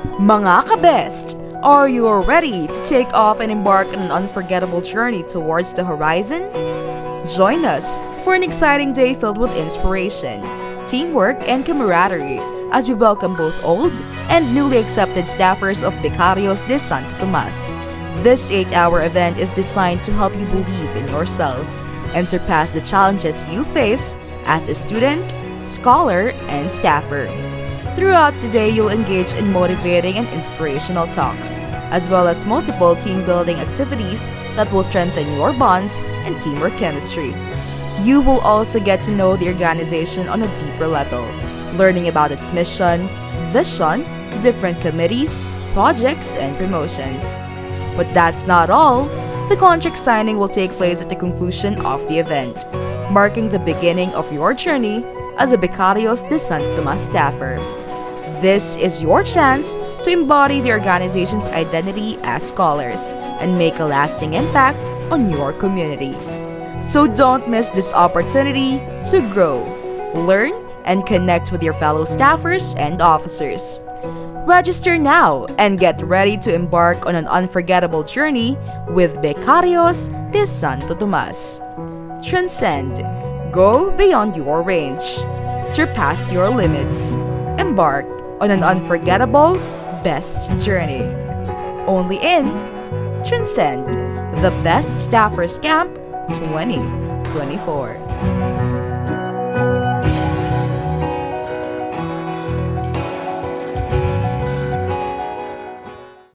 Mga kabest, are you ready to take off and embark on an unforgettable journey towards the horizon? Join us for an exciting day filled with inspiration, teamwork, and camaraderie as we welcome both old and newly accepted staffers of Becarios de Santo Tomas. This 8-hour event is designed to help you believe in yourselves and surpass the challenges you face as a student, scholar, and staffer. Throughout the day, you'll engage in motivating and inspirational talks, as well as multiple team-building activities that will strengthen your bonds and teamwork chemistry. You will also get to know the organization on a deeper level, learning about its mission, vision, different committees, projects, and promotions. But that's not all. The contract signing will take place at the conclusion of the event, marking the beginning of your journey as a Becarios de Santo Tomas staffer. This is your chance to embody the organization's identity as scholars and make a lasting impact on your community. So don't miss this opportunity to grow, learn, and connect with your fellow staffers and officers. Register now and get ready to embark on an unforgettable journey with Becarios de Santo Tomas. Transcend. Go beyond your range. Surpass your limits. Embark on an unforgettable best journey. Only in Transcend, the Best Staffers Camp 2024.